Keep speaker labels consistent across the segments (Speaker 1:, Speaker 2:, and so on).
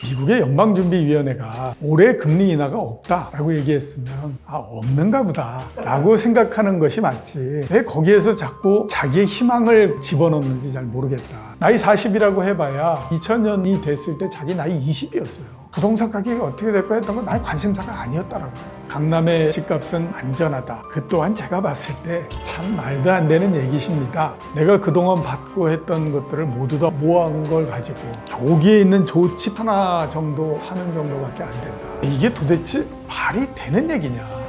Speaker 1: 미국의 연방준비위원회가 올해 금리 인하가 없다라고 얘기했으면 없는가 보다라고 생각하는 것이 맞지, 왜 거기에서 자꾸 자기의 희망을 집어넣는지 잘 모르겠다. 나이 40이라고 해봐야 2000년이 됐을 때 자기 나이 20이었어요. 부동산 가격이 어떻게 될까 했던 건 나의 관심사가 아니었다라고요. 강남의 집값은 안전하다. 그 또한 제가 봤을 때 참 말도 안 되는 얘기십니다. 내가 그동안 받고 했던 것들을 모두 다 모아온 걸 가지고 조기에 있는 조집 하나 정도 사는 정도밖에 안 된다. 이게 도대체 말이 되는 얘기냐?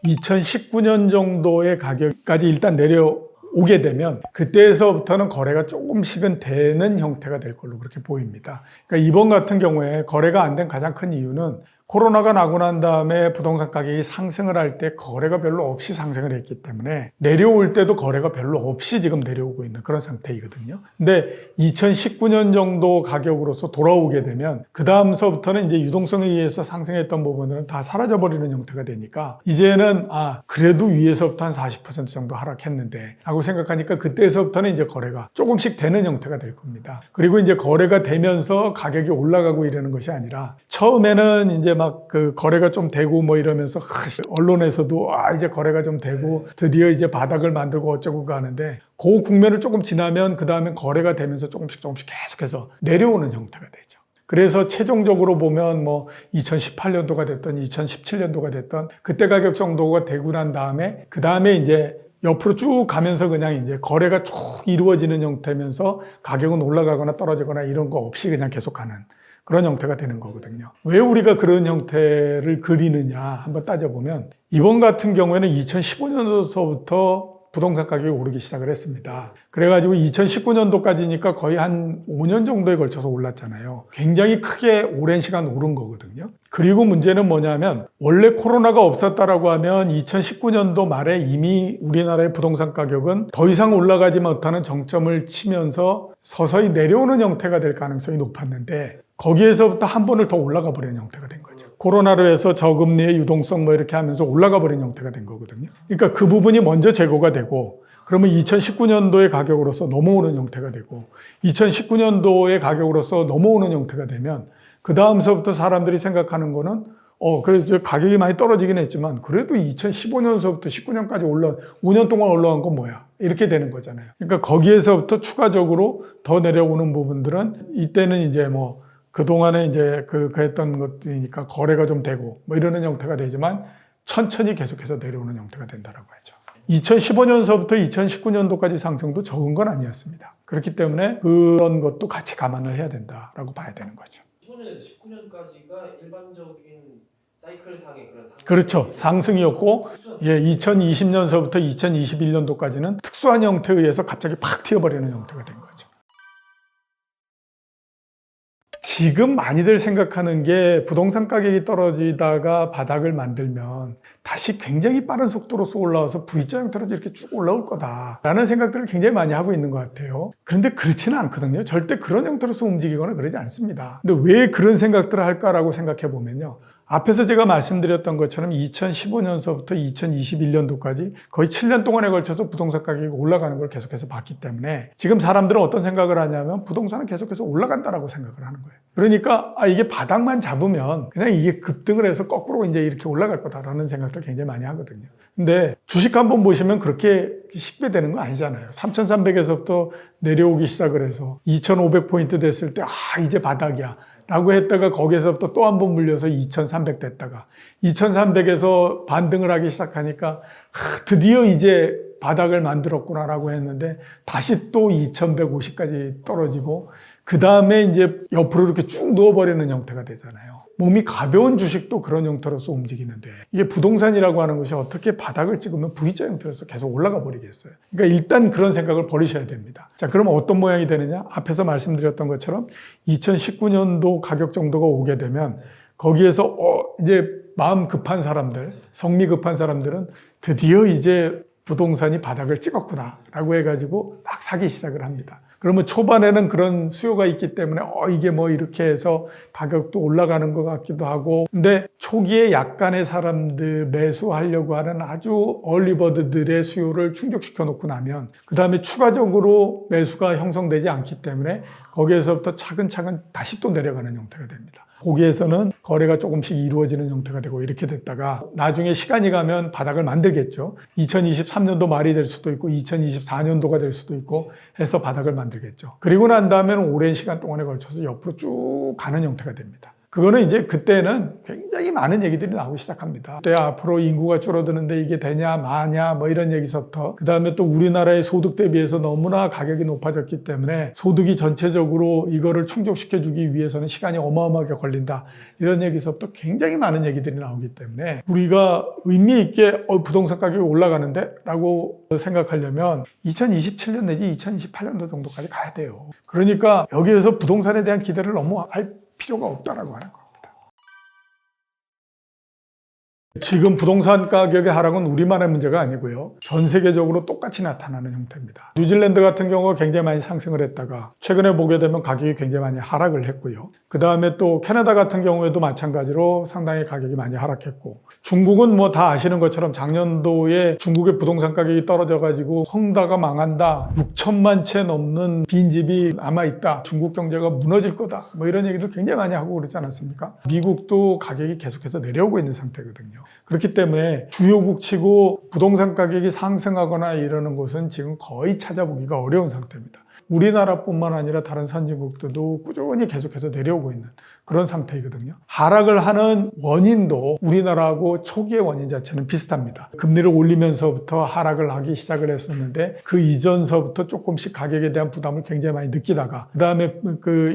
Speaker 1: (2019년) 정도의 가격까지 일단 내려오게 되면 그때에서부터는 거래가 조금씩은 되는 형태가 될 걸로 그렇게 보입니다. 그러니까 이번 같은 경우에 거래가 안 된 가장 큰 이유는 코로나가 나고 난 다음에 부동산 가격이 상승을 할 때 거래가 별로 없이 상승을 했기 때문에 내려올 때도 거래가 별로 없이 지금 내려오고 있는 그런 상태이거든요. 근데 2019년 정도 가격으로서 돌아오게 되면 그 다음서부터는 이제 유동성에 의해서 상승했던 부분들은 다 사라져버리는 형태가 되니까 이제는 그래도 위에서부터 한 40% 정도 하락했는데 라고 생각하니까 그때서부터는 이제 거래가 조금씩 되는 형태가 될 겁니다. 그리고 이제 거래가 되면서 가격이 올라가고 이러는 것이 아니라 처음에는 이제 막 그 거래가 좀 되고 뭐 이러면서 언론에서도 이제 거래가 좀 되고 드디어 이제 바닥을 만들고 어쩌고 가는데 그 국면을 조금 지나면 그 다음에 거래가 되면서 조금씩 계속해서 내려오는 형태가 되죠. 그래서 최종적으로 보면 뭐 2018년도가 됐던 2017년도가 됐던 그때 가격 정도가 되고 난 다음에 그 다음에 이제 옆으로 쭉 가면서 그냥 이제 거래가 쭉 이루어지는 형태면서 가격은 올라가거나 떨어지거나 이런 거 없이 그냥 계속 가는 그런 형태가 되는 거거든요. 왜 우리가 그런 형태를 그리느냐 한번 따져보면 이번 같은 경우에는 2015년도서부터 부동산 가격이 오르기 시작을 했습니다. 그래가지고 2019년도까지니까 거의 한 5년 정도에 걸쳐서 올랐잖아요. 굉장히 크게 오랜 시간 오른 거거든요. 그리고 문제는 뭐냐면 원래 코로나가 없었다라고 하면 2019년도 말에 이미 우리나라의 부동산 가격은 더 이상 올라가지 못하는 정점을 치면서 서서히 내려오는 형태가 될 가능성이 높았는데 거기에서부터 한 번을 더 올라가 버리는 형태가 된 거죠. 코로나로 해서 저금리의 유동성 뭐 이렇게 하면서 올라가 버리는 형태가 된 거거든요. 그러니까 그 부분이 먼저 제거가 되고 그러면 2019년도의 가격으로서 넘어오는 형태가 되고 2019년도의 가격으로서 넘어오는 형태가 되면 그 다음서부터 사람들이 생각하는 거는 그래서 가격이 많이 떨어지긴 했지만 그래도 2015년서부터 19년까지 5년 동안 올라간 건 뭐야? 이렇게 되는 거잖아요. 그러니까 거기에서부터 추가적으로 더 내려오는 부분들은 이때는 이제 뭐 그동안에 이제 했던 것들이니까 거래가 좀 되고 뭐 이러는 형태가 되지만 천천히 계속해서 내려오는 형태가 된다라고 하죠. 2015년서부터 2019년도까지 상승도 적은 건 아니었습니다. 그렇기 때문에 그런 것도 같이 감안을 해야 된다라고 봐야 되는 거죠.
Speaker 2: 15년에서 19년까지가 일반적인 사이클상의 그런 상승.
Speaker 1: 그렇죠. 상승이었고 2020년서부터 2021년도까지는 특수한 형태에 의해서 갑자기 팍 튀어버리는 형태가 된 거죠. 지금 많이들 생각하는 게 부동산 가격이 떨어지다가 바닥을 만들면 다시 굉장히 빠른 속도로서 올라와서 V자 형태로 이렇게 쭉 올라올 거다라는 생각들을 굉장히 많이 하고 있는 것 같아요. 그런데 그렇지는 않거든요. 절대 그런 형태로서 움직이거나 그러지 않습니다. 근데 왜 그런 생각들을 할까라고 생각해 보면요. 앞에서 제가 말씀드렸던 것처럼 2015년서부터 2021년도까지 거의 7년 동안에 걸쳐서 부동산 가격이 올라가는 걸 계속해서 봤기 때문에 지금 사람들은 어떤 생각을 하냐면 부동산은 계속해서 올라간다라고 생각을 하는 거예요. 그러니까 이게 바닥만 잡으면 그냥 이게 급등을 해서 거꾸로 이제 이렇게 올라갈 거다라는 생각들 굉장히 많이 하거든요. 근데 주식 한번 보시면 그렇게 쉽게 되는 거 아니잖아요. 3,300에서부터 내려오기 시작을 해서 2,500포인트 됐을 때 이제 바닥이야 라고 했다가 거기에서부터 또 한 번 물려서 2,300 됐다가 2,300에서 반등을 하기 시작하니까 드디어 이제 바닥을 만들었구나 라고 했는데 다시 또 2,150까지 떨어지고 그 다음에 이제 옆으로 이렇게 쭉 누워버리는 형태가 되잖아요. 몸이 가벼운 주식도 그런 형태로서 움직이는데 이게 부동산이라고 하는 것이 어떻게 바닥을 찍으면 V자 형태로서 계속 올라가 버리겠어요. 그러니까 일단 그런 생각을 버리셔야 됩니다. 자, 그러면 어떤 모양이 되느냐? 앞에서 말씀드렸던 것처럼 2019년도 가격 정도가 오게 되면 거기에서 이제 마음 급한 사람들, 성미 급한 사람들은 드디어 이제 부동산이 바닥을 찍었구나 라고 해가지고 막 사기 시작을 합니다. 그러면 초반에는 그런 수요가 있기 때문에 이게 뭐 이렇게 해서 가격도 올라가는 것 같기도 하고, 근데 초기에 약간의 사람들 매수하려고 하는 아주 얼리버드들의 수요를 충족시켜 놓고 나면 그 다음에 추가적으로 매수가 형성되지 않기 때문에 거기에서부터 차근차근 다시 또 내려가는 형태가 됩니다. 거기에서는 거래가 조금씩 이루어지는 형태가 되고 이렇게 됐다가 나중에 시간이 가면 바닥을 만들겠죠. 2023년도 말이 될 수도 있고 2024년도가 될 수도 있고 해서 바닥을 만들겠죠. 그리고 난 다음에는 오랜 시간 동안에 걸쳐서 옆으로 쭉 가는 형태가 됩니다. 그거는 이제 그때는 굉장히 많은 얘기들이 나오기 시작합니다. 그때 앞으로 인구가 줄어드는데 이게 되냐 마냐 뭐 이런 얘기서부터, 그 다음에 또 우리나라의 소득 대비해서 너무나 가격이 높아졌기 때문에 소득이 전체적으로 이거를 충족시켜주기 위해서는 시간이 어마어마하게 걸린다, 이런 얘기서부터 굉장히 많은 얘기들이 나오기 때문에 우리가 의미 있게 부동산 가격이 올라가는데 라고 생각하려면 2027년 내지 2028년도 정도까지 가야 돼요. 그러니까 여기에서 부동산에 대한 기대를 너무 할 필요가 없다라고 하는 겁니다. 지금 부동산 가격의 하락은 우리만의 문제가 아니고요. 전 세계적으로 똑같이 나타나는 형태입니다. 뉴질랜드 같은 경우가 굉장히 많이 상승을 했다가 최근에 보게 되면 가격이 굉장히 많이 하락을 했고요. 그 다음에 또 캐나다 같은 경우에도 마찬가지로 상당히 가격이 많이 하락했고, 중국은 뭐 다 아시는 것처럼 작년도에 중국의 부동산 가격이 떨어져가지고 헝다가 망한다, 6천만 채 넘는 빈집이 남아있다, 중국 경제가 무너질 거다, 뭐 이런 얘기도 굉장히 많이 하고 그러지 않았습니까? 미국도 가격이 계속해서 내려오고 있는 상태거든요. 그렇기 때문에 주요국치고 부동산 가격이 상승하거나 이러는 곳은 지금 거의 찾아보기가 어려운 상태입니다. 우리나라뿐만 아니라 다른 선진국들도 꾸준히 계속해서 내려오고 있는 그런 상태이거든요. 하락을 하는 원인도 우리나라하고 초기의 원인 자체는 비슷합니다. 금리를 올리면서부터 하락을 하기 시작을 했었는데 그 이전서부터 조금씩 가격에 대한 부담을 굉장히 많이 느끼다가 그 다음에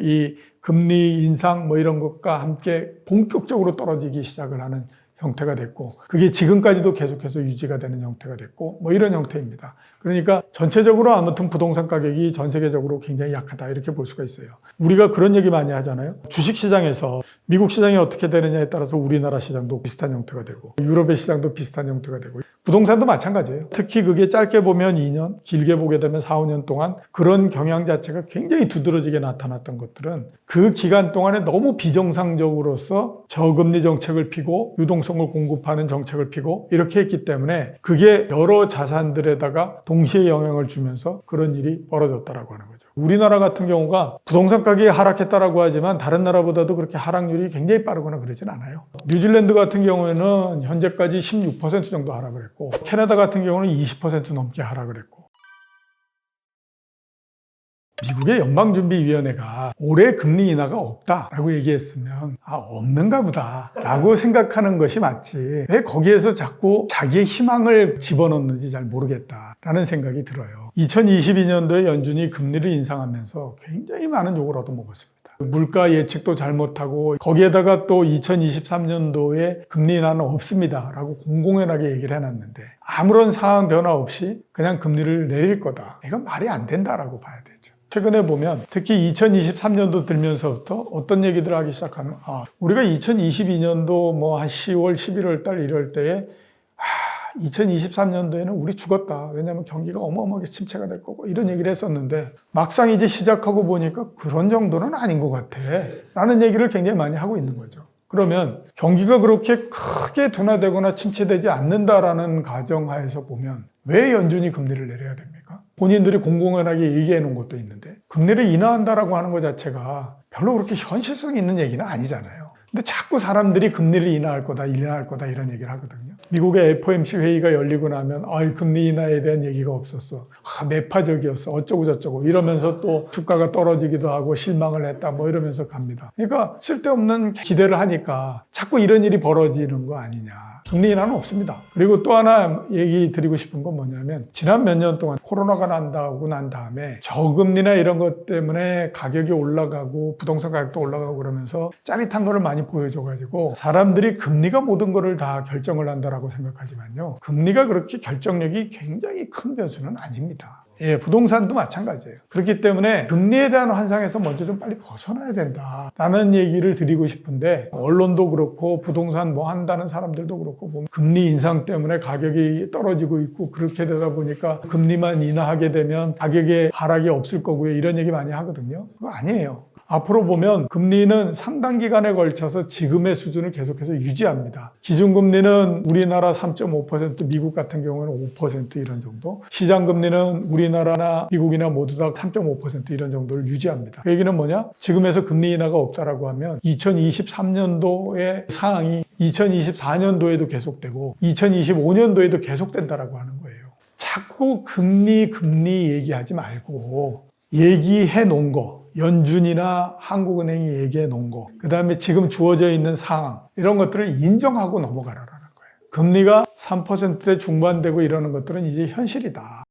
Speaker 1: 이 금리 인상 뭐 이런 것과 함께 본격적으로 떨어지기 시작을 하는 형태가 됐고, 그게 지금까지도 계속해서 유지가 되는 형태가 됐고 뭐 이런 형태입니다. 그러니까 전체적으로 아무튼 부동산 가격이 전 세계적으로 굉장히 약하다, 이렇게 볼 수가 있어요. 우리가 그런 얘기 많이 하잖아요. 주식시장에서 미국 시장이 어떻게 되느냐에 따라서 우리나라 시장도 비슷한 형태가 되고 유럽의 시장도 비슷한 형태가 되고 부동산도 마찬가지예요. 특히 그게 짧게 보면 2년, 길게 보게 되면 4, 5년 동안 그런 경향 자체가 굉장히 두드러지게 나타났던 것들은 그 기간 동안에 너무 비정상적으로서 저금리 정책을 피고 유동성을 공급하는 정책을 피고 이렇게 했기 때문에 그게 여러 자산들에다가 동시에 영향을 주면서 그런 일이 벌어졌다라고 하는 거죠. 우리나라 같은 경우가 부동산 가격이 하락했다라고 하지만 다른 나라보다도 그렇게 하락률이 굉장히 빠르거나 그러진 않아요. 뉴질랜드 같은 경우에는 현재까지 16% 정도 하락을 했고, 캐나다 같은 경우는 20% 넘게 하락을 했고, 미국의 연방준비위원회가 올해 금리 인하가 없다라고 얘기했으면 없는가 보다 라고 생각하는 것이 맞지, 왜 거기에서 자꾸 자기의 희망을 집어넣는지 잘 모르겠다라는 생각이 들어요. 2022년도에 연준이 금리를 인상하면서 굉장히 많은 욕을 얻어먹었습니다. 물가 예측도 잘못하고 거기에다가 또 2023년도에 금리 인하는 없습니다 라고 공공연하게 얘기를 해놨는데 아무런 상황 변화 없이 그냥 금리를 내릴 거다, 이건 말이 안 된다라고 봐야 되죠. 최근에 보면 특히 2023년도 들면서부터 어떤 얘기들을 하기 시작하면 우리가 2022년도 뭐 한 10월, 11월 달 이럴 때에 2023년도에는 우리 죽었다, 왜냐하면 경기가 어마어마하게 침체가 될 거고 이런 얘기를 했었는데 막상 이제 시작하고 보니까 그런 정도는 아닌 것 같아 라는 얘기를 굉장히 많이 하고 있는 거죠. 그러면 경기가 그렇게 크게 둔화되거나 침체되지 않는다라는 가정하에서 보면 왜 연준이 금리를 내려야 됩니까? 본인들이 공공연하게 얘기해 놓은 것도 있는데 금리를 인하한다라고 하는 것 자체가 별로 그렇게 현실성 있는 얘기는 아니잖아요. 근데 자꾸 사람들이 금리를 인하할 거다 이런 얘기를 하거든요. 미국의 FOMC 회의가 열리고 나면 금리 인하에 대한 얘기가 없었어, 매파적이었어, 어쩌고 저쩌고 이러면서 또 주가가 떨어지기도 하고 실망을 했다 뭐 이러면서 갑니다. 그러니까 쓸데없는 기대를 하니까 자꾸 이런 일이 벌어지는 거 아니냐. 금리 인하는 없습니다. 그리고 또 하나 얘기 드리고 싶은 건 뭐냐면 지난 몇 년 동안 코로나가 난다고 난 다음에 저금리나 이런 것 때문에 가격이 올라가고 부동산 가격도 올라가고 그러면서 짜릿한 거를 많이 보여줘가지고 사람들이 금리가 모든 거를 다 결정을 한다라고 생각하지만요, 금리가 그렇게 결정력이 굉장히 큰 변수는 아닙니다. 예, 부동산도 마찬가지예요. 그렇기 때문에 금리에 대한 환상에서 먼저 좀 빨리 벗어나야 된다라는 얘기를 드리고 싶은데, 언론도 그렇고 부동산 뭐 한다는 사람들도 그렇고 보면 금리 인상 때문에 가격이 떨어지고 있고, 그렇게 되다 보니까 금리만 인하하게 되면 가격에 하락이 없을 거고요, 이런 얘기 많이 하거든요. 그거 아니에요. 앞으로 보면 금리는 상당 기간에 걸쳐서 지금의 수준을 계속해서 유지합니다. 기준금리는 우리나라 3.5%, 미국 같은 경우는 5% 이런 정도. 시장금리는 우리나라나 미국이나 모두 다 3.5% 이런 정도를 유지합니다. 그 얘기는 뭐냐? 지금에서 금리 인하가 없다라고 하면 2023년도의 상황이 2024년도에도 계속되고 2025년도에도 계속된다라고 하는 거예요. 자꾸 금리 얘기하지 말고 얘기해 놓은 거, 연준이나 한국은행이 얘기해 놓은 거, 그 다음에 지금 주어져 있는 상황, 이런 것들을 인정하고 넘어가라라는 거예요. 금리가 3%대 중반되고 이러는 것들은 이제 현실이다.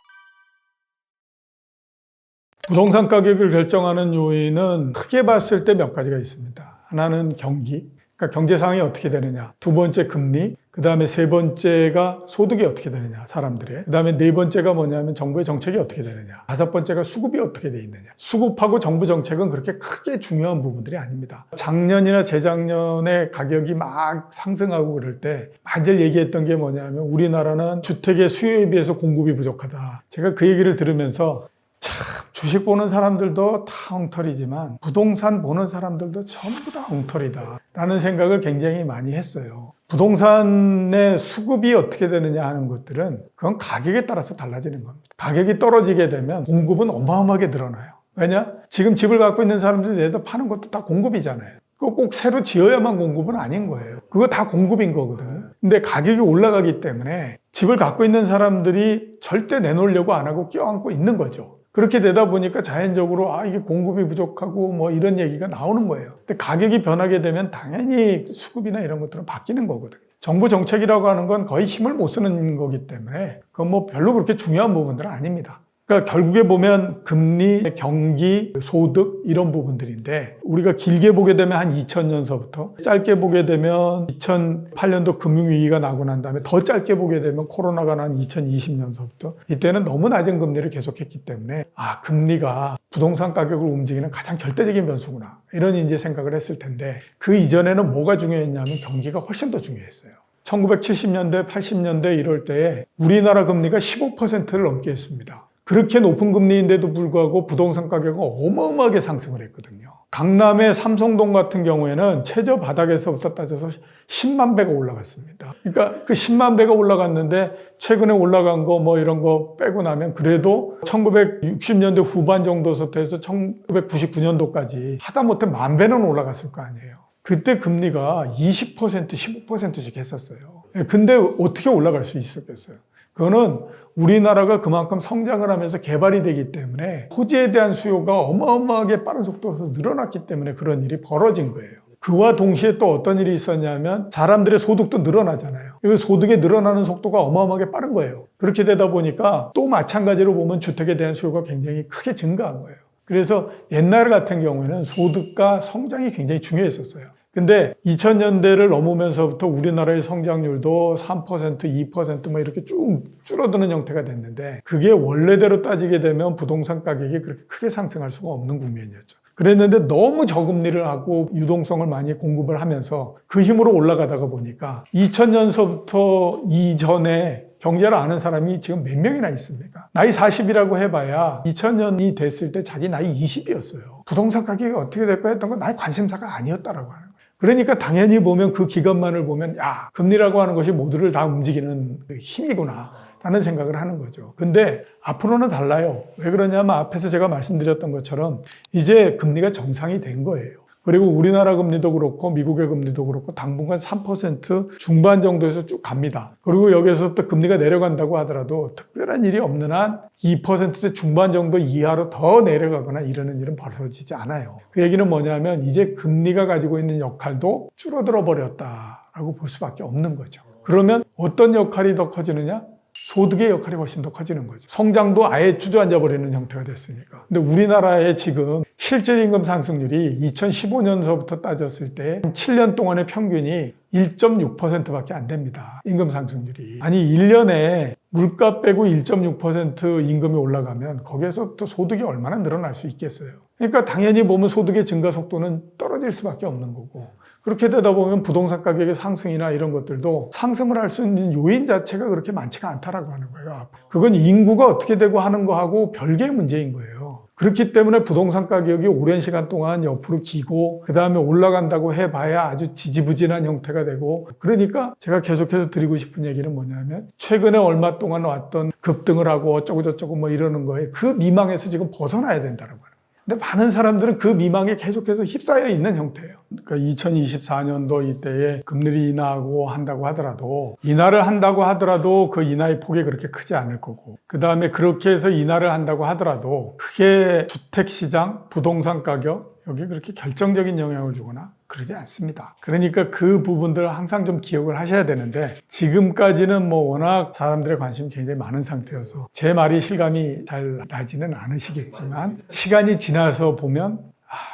Speaker 1: 부동산 가격을 결정하는 요인은 크게 봤을 때 몇 가지가 있습니다. 하나는 경기, 그러니까 경제 상황이 어떻게 되느냐. 두 번째 금리, 그 다음에 세 번째가 소득이 어떻게 되느냐, 사람들의. 그 다음에 네 번째가 뭐냐면 정부의 정책이 어떻게 되느냐. 다섯 번째가 수급이 어떻게 돼 있느냐. 수급하고 정부 정책은 그렇게 크게 중요한 부분들이 아닙니다. 작년이나 재작년에 가격이 막 상승하고 그럴 때 많이들 얘기했던 게 뭐냐면 우리나라는 주택의 수요에 비해서 공급이 부족하다. 제가 그 얘기를 들으면서 참, 주식 보는 사람들도 다 엉터리지만 부동산 보는 사람들도 전부 다 엉터리다 라는 생각을 굉장히 많이 했어요. 부동산의 수급이 어떻게 되느냐 하는 것들은 그건 가격에 따라서 달라지는 겁니다. 가격이 떨어지게 되면 공급은 어마어마하게 늘어나요. 왜냐? 지금 집을 갖고 있는 사람들이 내다 파는 것도 다 공급이잖아요. 그거 꼭 새로 지어야만 공급은 아닌 거예요. 그거 다 공급인 거거든요. 근데 가격이 올라가기 때문에 집을 갖고 있는 사람들이 절대 내놓으려고 안 하고 껴안고 있는 거죠. 그렇게 되다 보니까 자연적으로 이게 공급이 부족하고 뭐 이런 얘기가 나오는 거예요. 근데 가격이 변하게 되면 당연히 수급이나 이런 것들은 바뀌는 거거든요. 정부 정책이라고 하는 건 거의 힘을 못 쓰는 거기 때문에 그건 뭐 별로 그렇게 중요한 부분들은 아닙니다. 그러니까 결국에 보면 금리, 경기, 소득 이런 부분들인데 우리가 길게 보게 되면 한 2000년서부터 짧게 보게 되면 2008년도 금융위기가 나고 난 다음에 더 짧게 보게 되면 코로나가 난 2020년서부터 이때는 너무 낮은 금리를 계속했기 때문에 금리가 부동산 가격을 움직이는 가장 절대적인 변수구나 이런 이제 생각을 했을 텐데 그 이전에는 뭐가 중요했냐면 경기가 훨씬 더 중요했어요. 1970년대, 80년대 이럴 때에 우리나라 금리가 15%를 넘게 했습니다. 그렇게 높은 금리인데도 불구하고 부동산 가격은 어마어마하게 상승을 했거든요. 강남의 삼성동 같은 경우에는 최저 바닥에서부터 따져서 10만 배가 올라갔습니다. 그러니까 그 10만 배가 올라갔는데 최근에 올라간 거 뭐 이런 거 빼고 나면 그래도 1960년대 후반 정도부터 해서 1999년도까지 하다못해 만 배는 올라갔을 거 아니에요. 그때 금리가 20%, 15%씩 했었어요. 근데 어떻게 올라갈 수 있었겠어요? 그거는 우리나라가 그만큼 성장을 하면서 개발이 되기 때문에 토지에 대한 수요가 어마어마하게 빠른 속도로 늘어났기 때문에 그런 일이 벌어진 거예요. 그와 동시에 또 어떤 일이 있었냐면 사람들의 소득도 늘어나잖아요. 이 소득이 늘어나는 속도가 어마어마하게 빠른 거예요. 그렇게 되다 보니까 또 마찬가지로 보면 주택에 대한 수요가 굉장히 크게 증가한 거예요. 그래서 옛날 같은 경우에는 소득과 성장이 굉장히 중요했었어요. 근데 2000년대를 넘으면서부터 우리나라의 성장률도 3%, 2% 뭐 이렇게 쭉 줄어드는 형태가 됐는데 그게 원래대로 따지게 되면 부동산 가격이 그렇게 크게 상승할 수가 없는 국면이었죠. 그랬는데 너무 저금리를 하고 유동성을 많이 공급을 하면서 그 힘으로 올라가다가 보니까 2000년서부터 이전에 경제를 아는 사람이 지금 몇 명이나 있습니까? 나이 40이라고 해봐야 2000년이 됐을 때 자기 나이 20이었어요. 부동산 가격이 어떻게 될까 했던 건 나의 관심사가 아니었다라고 하는 거예요. 그러니까 당연히 보면 그 기간만을 보면 금리라고 하는 것이 모두를 다 움직이는 힘이구나 라는 생각을 하는 거죠. 근데 앞으로는 달라요. 왜 그러냐면 앞에서 제가 말씀드렸던 것처럼 이제 금리가 정상이 된 거예요. 그리고 우리나라 금리도 그렇고 미국의 금리도 그렇고 당분간 3% 중반 정도에서 쭉 갑니다. 그리고 여기서 또 금리가 내려간다고 하더라도 특별한 일이 없는 한 2%대 중반 정도 이하로 더 내려가거나 이러는 일은 벌어지지 않아요. 그 얘기는 뭐냐면 이제 금리가 가지고 있는 역할도 줄어들어 버렸다라고 볼 수밖에 없는 거죠. 그러면 어떤 역할이 더 커지느냐? 소득의 역할이 훨씬 더 커지는 거죠. 성장도 아예 주저앉아 버리는 형태가 됐으니까. 근데 우리나라의 지금 실질 임금 상승률이 2015년서부터 따졌을 때 7년 동안의 평균이 1.6%밖에 안 됩니다. 임금 상승률이. 아니 1년에 물가 빼고 1.6% 임금이 올라가면 거기에서부터 소득이 얼마나 늘어날 수 있겠어요. 그러니까 당연히 보면 소득의 증가 속도는 떨어질 수밖에 없는 거고, 그렇게 되다 보면 부동산 가격의 상승이나 이런 것들도 상승을 할 수 있는 요인 자체가 그렇게 많지가 않다라고 하는 거예요. 그건 인구가 어떻게 되고 하는 거하고 별개의 문제인 거예요. 그렇기 때문에 부동산 가격이 오랜 시간 동안 옆으로 기고 그 다음에 올라간다고 해봐야 아주 지지부진한 형태가 되고, 그러니까 제가 계속해서 드리고 싶은 얘기는 뭐냐면 최근에 얼마 동안 왔던 급등을 하고 어쩌고 저쩌고 뭐 이러는 거에 그 미망에서 지금 벗어나야 된다는 거예요. 근데 많은 사람들은 그 미망에 계속해서 휩싸여 있는 형태예요. 그러니까 2024년도 이때에 금리를 인하하고 한다고 하더라도, 인하를 한다고 하더라도 그 인하의 폭이 그렇게 크지 않을 거고, 그 다음에 그렇게 해서 인하를 한다고 하더라도 크게 주택시장, 부동산 가격 여기에 그렇게 결정적인 영향을 주거나 그러지 않습니다. 그러니까 그 부분들을 항상 좀 기억을 하셔야 되는데, 지금까지는 뭐 워낙 사람들의 관심이 굉장히 많은 상태여서 제 말이 실감이 잘 나지는 않으시겠지만, 시간이 지나서 보면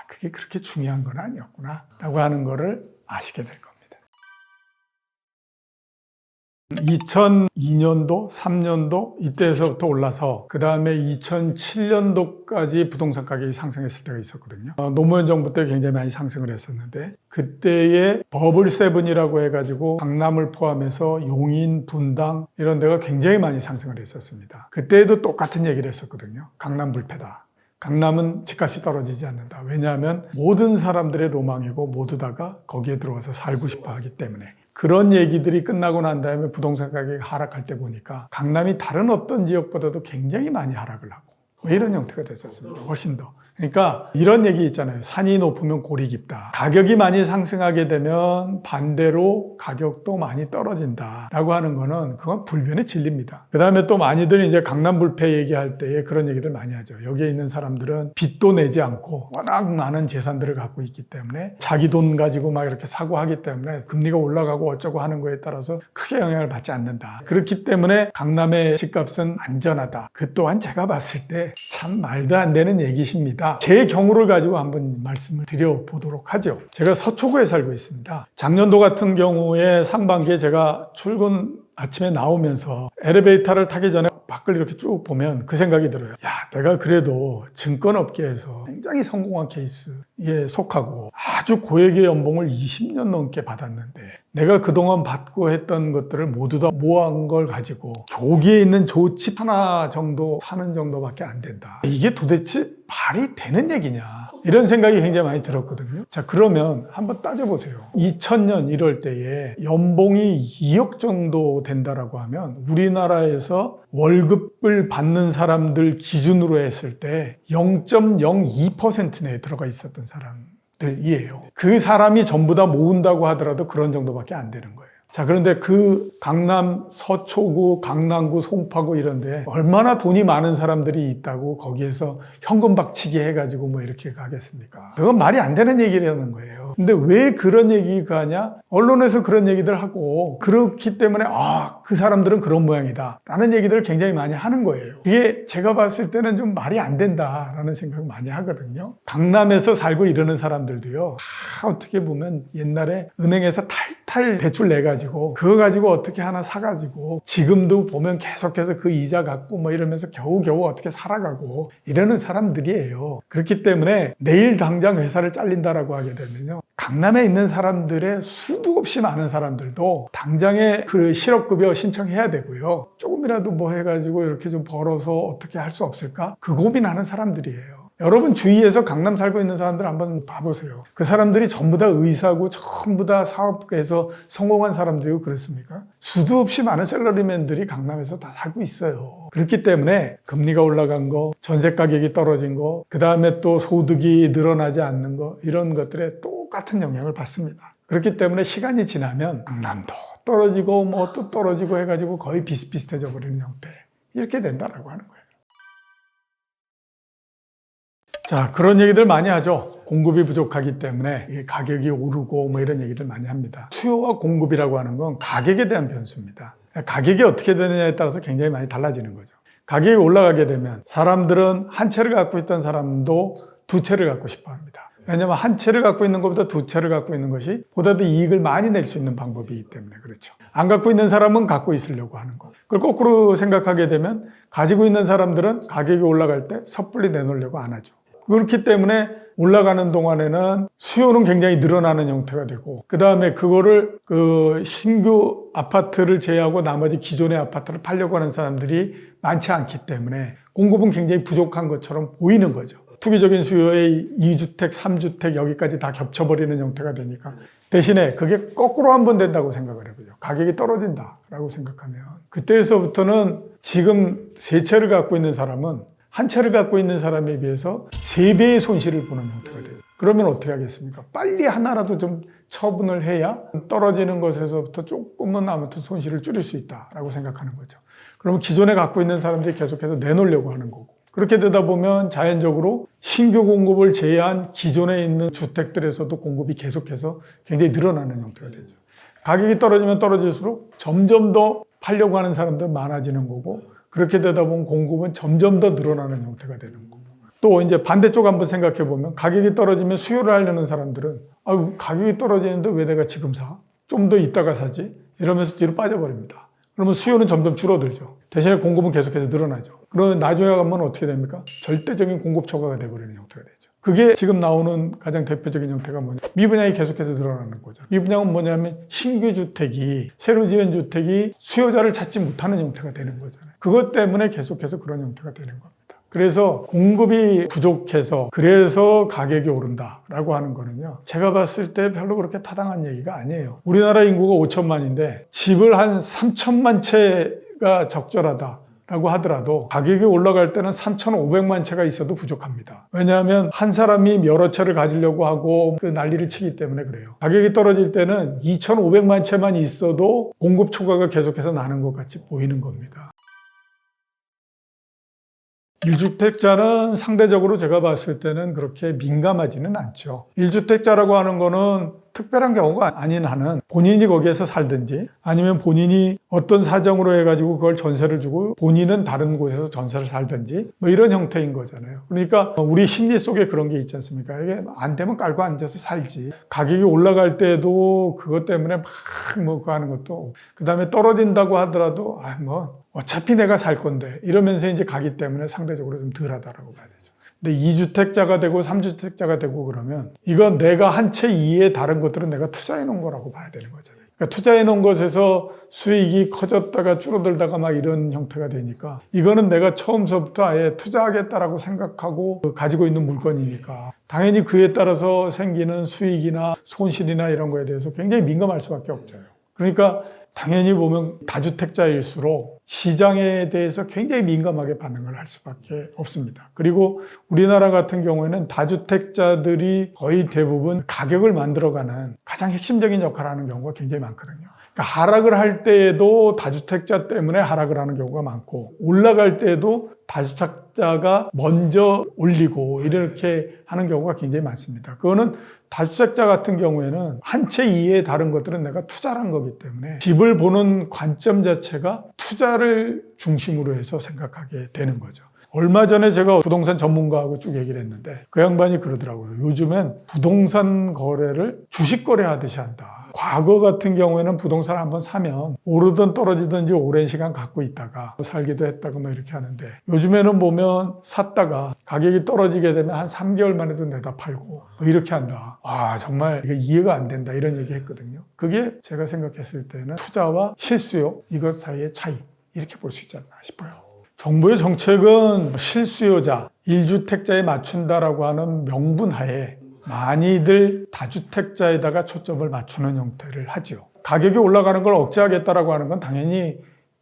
Speaker 1: 그게 그렇게 중요한 건 아니었구나 라고 하는 거를 아시게 될 겁니다. 2002년도, 3년도 이때에서부터 올라서 그 다음에 2007년도까지 부동산 가격이 상승했을 때가 있었거든요. 노무현 정부 때 굉장히 많이 상승을 했었는데, 그때의 버블 세븐이라고 해가지고 강남을 포함해서 용인, 분당 이런 데가 굉장히 많이 상승을 했었습니다. 그때에도 똑같은 얘기를 했었거든요. 강남 불패다. 강남은 집값이 떨어지지 않는다. 왜냐하면 모든 사람들의 로망이고 모두 다가 거기에 들어와서 살고 싶어 하기 때문에. 그런 얘기들이 끝나고 난 다음에 부동산 가격이 하락할 때 보니까 강남이 다른 어떤 지역보다도 굉장히 많이 하락을 하고 뭐 이런 형태가 됐었습니다. 훨씬 더. 그러니까 이런 얘기 있잖아요. 산이 높으면 골이 깊다. 가격이 많이 상승하게 되면 반대로 가격도 많이 떨어진다 라고 하는 거는 그건 불변의 진리입니다. 그 다음에 또 많이들 이제 강남 불패 얘기할 때에 그런 얘기들 많이 하죠. 여기에 있는 사람들은 빚도 내지 않고 워낙 많은 재산들을 갖고 있기 때문에 자기 돈 가지고 막 이렇게 사고 하기 때문에 금리가 올라가고 어쩌고 하는 거에 따라서 크게 영향을 받지 않는다. 그렇기 때문에 강남의 집값은 안전하다. 그 또한 제가 봤을 때 참 말도 안 되는 얘기십니다. 제 경우를 가지고 한번 말씀을 드려보도록 하죠. 제가 서초구에 살고 있습니다. 작년도 같은 경우에 상반기에 제가 출근 아침에 나오면서 엘리베이터를 타기 전에 밖을 이렇게 쭉 보면 그 생각이 들어요. 야, 내가 그래도 증권업계에서 굉장히 성공한 케이스에 속하고 아주 고액의 연봉을 20년 넘게 받았는데, 내가 그동안 받고 했던 것들을 모두 다 모아온 걸 가지고 조기에 있는 조집 하나 정도 사는 정도밖에 안 된다. 이게 도대체 말이 되는 얘기냐, 이런 생각이 굉장히 많이 들었거든요. 자, 그러면 한번 따져보세요. 2000년 이럴 때에 연봉이 2억 정도 된다라고 하면 우리나라에서 월급을 받는 사람들 기준으로 했을 때 0.02% 내에 들어가 있었던 사람들이에요. 그 사람이 전부 다 모은다고 하더라도 그런 정도밖에 안 되는 거예요. 자, 그런데 그 강남 서초구, 강남구, 송파구 이런데 얼마나 돈이 많은 사람들이 있다고 거기에서 현금 박치기 해가지고 뭐 이렇게 가겠습니까? 그건 말이 안 되는 얘기라는 거예요. 근데 왜 그런 얘기가 하냐? 언론에서 그런 얘기들 하고, 그렇기 때문에 그 사람들은 그런 모양이다 라는 얘기들을 굉장히 많이 하는 거예요. 그게 제가 봤을 때는 좀 말이 안 된다라는 생각을 많이 하거든요. 강남에서 살고 이러는 사람들도요, 어떻게 보면 옛날에 은행에서 탈탈 대출 내가지고 그거 가지고 어떻게 하나 사가지고 지금도 보면 계속해서 그 이자 갖고 뭐 이러면서 겨우겨우 어떻게 살아가고 이러는 사람들이에요. 그렇기 때문에 내일 당장 회사를 잘린다라고 하게 되면요, 강남에 있는 사람들의 수도 없이 많은 사람들도 당장에 그 실업급여 신청해야 되고요, 조금이라도 뭐 해가지고 이렇게 좀 벌어서 어떻게 할 수 없을까, 그 고민하는 사람들이에요. 여러분 주위에서 강남 살고 있는 사람들 한번 봐보세요. 그 사람들이 전부 다 의사고 전부 다 사업에서 성공한 사람들이고 그렇습니까? 수도 없이 많은 샐러리맨들이 강남에서 다 살고 있어요. 그렇기 때문에 금리가 올라간 거, 전세 가격이 떨어진 거, 그 다음에 또 소득이 늘어나지 않는 거, 이런 것들에 똑같은 영향을 받습니다. 그렇기 때문에 시간이 지나면 강남도 떨어지고 뭐 또 떨어지고 해가지고 거의 비슷비슷해져 버리는 형태, 이렇게 된다라고 하는 거예요. 자, 그런 얘기들 많이 하죠. 공급이 부족하기 때문에 가격이 오르고 뭐 이런 얘기들 많이 합니다. 수요와 공급이라고 하는 건 가격에 대한 변수입니다. 가격이 어떻게 되느냐에 따라서 굉장히 많이 달라지는 거죠. 가격이 올라가게 되면 사람들은 한 채를 갖고 있던 사람도 두 채를 갖고 싶어 합니다. 왜냐하면 한 채를 갖고 있는 것보다 두 채를 갖고 있는 것이 보다 더 이익을 많이 낼 수 있는 방법이기 때문에 그렇죠. 안 갖고 있는 사람은 갖고 있으려고 하는 거. 그걸 거꾸로 생각하게 되면 가지고 있는 사람들은 가격이 올라갈 때 섣불리 내놓으려고 안 하죠. 그렇기 때문에 올라가는 동안에는 수요는 굉장히 늘어나는 형태가 되고, 그 다음에 그거를 신규 아파트를 제외하고 나머지 기존의 아파트를 팔려고 하는 사람들이 많지 않기 때문에 공급은 굉장히 부족한 것처럼 보이는 거죠. 투기적인 수요의 2주택, 3주택 여기까지 다 겹쳐버리는 형태가 되니까, 대신에 그게 거꾸로 한번 된다고 생각을 해보죠. 가격이 떨어진다라고 생각하면 그때에서부터는 지금 세 채를 갖고 있는 사람은 한 채를 갖고 있는 사람에 비해서 3배의 손실을 보는 형태가 되죠. 그러면 어떻게 하겠습니까? 빨리 하나라도 좀 처분을 해야 떨어지는 것에서부터 조금은 아무튼 손실을 줄일 수 있다라고 생각하는 거죠. 그러면 기존에 갖고 있는 사람들이 계속해서 내놓으려고 하는 거고, 그렇게 되다 보면 자연적으로 신규 공급을 제외한 기존에 있는 주택들에서도 공급이 계속해서 굉장히 늘어나는 형태가 되죠. 가격이 떨어지면 떨어질수록 점점 더 팔려고 하는 사람들 많아지는 거고, 그렇게 되다 보면 공급은 점점 더 늘어나는 형태가 되는 거고. 또 이제 반대쪽 한번 생각해 보면 가격이 떨어지면 수요를 하려는 사람들은 가격이 떨어지는데 왜 내가 지금 사? 좀 더 있다가 사지? 이러면서 뒤로 빠져버립니다. 그러면 수요는 점점 줄어들죠. 대신에 공급은 계속해서 늘어나죠. 그러면 나중에 가면 어떻게 됩니까? 절대적인 공급 초과가 돼버리는 형태가 되죠. 그게 지금 나오는 가장 대표적인 형태가 뭐냐? 미분양이 계속해서 늘어나는 거죠. 미분양은 뭐냐면 신규 주택이, 새로 지은 주택이 수요자를 찾지 못하는 형태가 되는 거잖아요. 그것 때문에 계속해서 그런 형태가 되는 겁니다. 그래서 공급이 부족해서 그래서 가격이 오른다라고 하는 거는요, 제가 봤을 때 별로 그렇게 타당한 얘기가 아니에요. 우리나라 인구가 5천만인데 집을 한 3천만 채가 적절하다라고 하더라도 가격이 올라갈 때는 3,500만 채가 있어도 부족합니다. 왜냐하면 한 사람이 여러 채를 가지려고 하고 그 난리를 치기 때문에 그래요. 가격이 떨어질 때는 2,500만 채만 있어도 공급 초과가 계속해서 나는 것 같이 보이는 겁니다. 1주택자는 상대적으로 제가 봤을 때는 그렇게 민감하지는 않죠. 1주택자라고 하는 거는 특별한 경우가 아닌 한은 본인이 거기에서 살든지 아니면 본인이 어떤 사정으로 해가지고 그걸 전세를 주고 본인은 다른 곳에서 전세를 살든지 뭐 이런 형태인 거잖아요. 그러니까 우리 심리 속에 그런 게 있지 않습니까? 이게 안 되면 깔고 앉아서 살지. 가격이 올라갈 때도 그것 때문에 막 뭐 그거 하는 것도, 그 다음에 떨어진다고 하더라도 어차피 내가 살 건데 이러면서 이제 가기 때문에 상대적으로 좀 덜하다라고 봐야 되죠. 근데 2주택자가 되고 3주택자가 되고 그러면 이건 내가 한 채 이외에 다른 것들은 내가 투자해 놓은 거라고 봐야 되는 거잖아요. 그러니까 투자해 놓은 것에서 수익이 커졌다가 줄어들다가 막 이런 형태가 되니까 이거는 내가 처음서부터 아예 투자하겠다라고 생각하고 가지고 있는 물건이니까 당연히 그에 따라서 생기는 수익이나 손실이나 이런 거에 대해서 굉장히 민감할 수밖에 없죠. 그러니까 당연히 보면 다주택자일수록 시장에 대해서 굉장히 민감하게 반응을 할 수밖에 없습니다. 그리고 우리나라 같은 경우에는 다주택자들이 거의 대부분 가격을 만들어가는 가장 핵심적인 역할을 하는 경우가 굉장히 많거든요. 그러니까 하락을 할 때에도 다주택자 때문에 하락을 하는 경우가 많고, 올라갈 때에도 다주택자가 먼저 올리고 이렇게 하는 경우가 굉장히 많습니다. 그거는 다주택자 같은 경우에는 한 채 이외의 다른 것들은 내가 투자를 한 거기 때문에 집을 보는 관점 자체가 투자를 중심으로 해서 생각하게 되는 거죠. 얼마 전에 제가 부동산 전문가하고 쭉 얘기를 했는데 그 양반이 그러더라고요. 요즘엔 부동산 거래를 주식 거래하듯이 한다. 과거 같은 경우에는 부동산을 한번 사면 오르든 떨어지든지 오랜 시간 갖고 있다가 살기도 했다고 뭐 이렇게 하는데, 요즘에는 보면 샀다가 가격이 떨어지게 되면 한 3개월 만에도 내다 팔고 뭐 이렇게 한다. 정말 이게 이해가 안 된다 이런 얘기 했거든요. 그게 제가 생각했을 때는 투자와 실수요 이것 사이의 차이, 이렇게 볼 수 있지 않나 싶어요. 정부의 정책은 실수요자, 1주택자에 맞춘다라고 하는 명분하에 많이들 다주택자에다가 초점을 맞추는 형태를 하죠. 가격이 올라가는 걸 억제하겠다라고 하는 건 당연히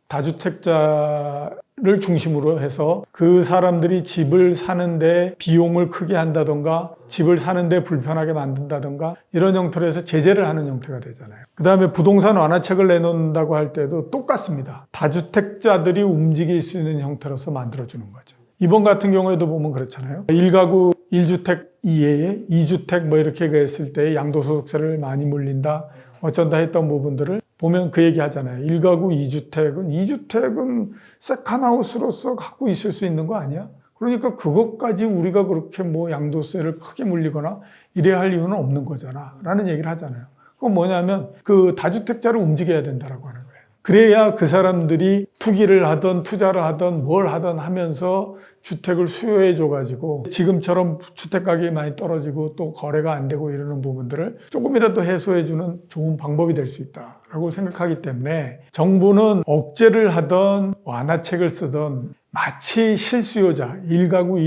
Speaker 1: 다주택자를 중심으로 해서 그 사람들이 집을 사는데 비용을 크게 한다던가 집을 사는데 불편하게 만든다던가 이런 형태로 해서 제재를 하는 형태가 되잖아요. 그 다음에 부동산 완화책을 내놓는다고 할 때도 똑같습니다. 다주택자들이 움직일 수 있는 형태로서 만들어주는 거죠. 이번 같은 경우에도 보면 그렇잖아요. 1가구 1주택 이외에 2주택 뭐 이렇게 했을 때 양도소득세를 많이 물린다 어쩐다 했던 부분들을 보면 그 얘기 하잖아요. 1가구 2주택은 세컨하우스로서 갖고 있을 수 있는 거 아니야? 그러니까 그것까지 우리가 그렇게 뭐 양도세를 크게 물리거나 이래야 할 이유는 없는 거잖아 라는 얘기를 하잖아요. 그건 뭐냐면 그 다주택자를 움직여야 된다라고 하는 거예요. 그래야 그 사람들이 투기를 하든 투자를 하든 뭘 하든 하면서 주택을 수요해 줘가지고 지금처럼 주택 가격이 많이 떨어지고 또 거래가 안 되고 이러는 부분들을 조금이라도 해소해 주는 좋은 방법이 될 수 있다라고 생각하기 때문에 정부는 억제를 하든 완화책을 쓰든 마치 실수요자, 1가구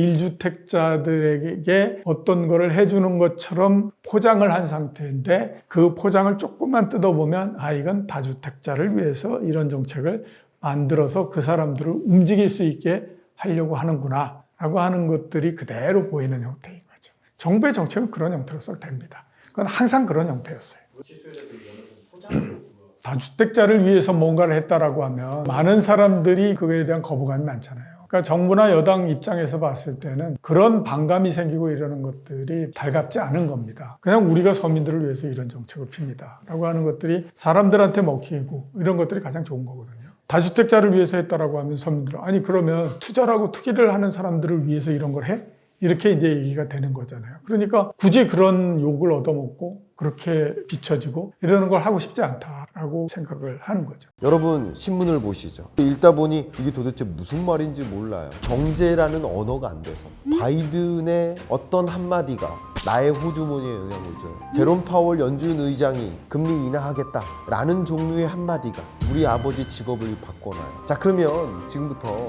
Speaker 1: 1주택자들에게 어떤 거를 해주는 것처럼 포장을 한 상태인데 그 포장을 조금만 뜯어보면 아 이건 다주택자를 위해서 이런 정책을 만들어서 그 사람들을 움직일 수 있게 하려고 하는구나 라고 하는 것들이 그대로 보이는 형태인 거죠. 정부의 정책은 그런 형태로 썩 됩니다. 그건 항상 그런 형태였어요.
Speaker 2: 실수요자들 위한 포장을
Speaker 1: 다주택자를 위해서 뭔가를 했다라고 하면 많은 사람들이 그거에 대한 거부감이 많잖아요. 그러니까 정부나 여당 입장에서 봤을 때는 그런 반감이 생기고 이러는 것들이 달갑지 않은 겁니다. 그냥 우리가 서민들을 위해서 이런 정책을 핍니다 라고 하는 것들이 사람들한테 먹히고 이런 것들이 가장 좋은 거거든요. 다주택자를 위해서 했다라고 하면 서민들은 아니 그러면 투자라고 투기를 하는 사람들을 위해서 이런 걸 해? 이렇게 이제 얘기가 되는 거잖아요. 그러니까 굳이 그런 욕을 얻어먹고 그렇게 비춰지고 이러는 걸 하고 싶지 않다라고 생각을 하는 거죠.
Speaker 3: 여러분 신문을 보시죠. 읽다 보니 이게 도대체 무슨 말인지 몰라요. 경제라는 언어가 안 돼서 바이든의 어떤 한마디가 나의 호주머니에 영향을 줘요. 제롬 파월 연준 의장이 금리 인하하겠다라는 종류의 한마디가 우리 아버지 직업을 바꿔놔요. 자 그러면 지금부터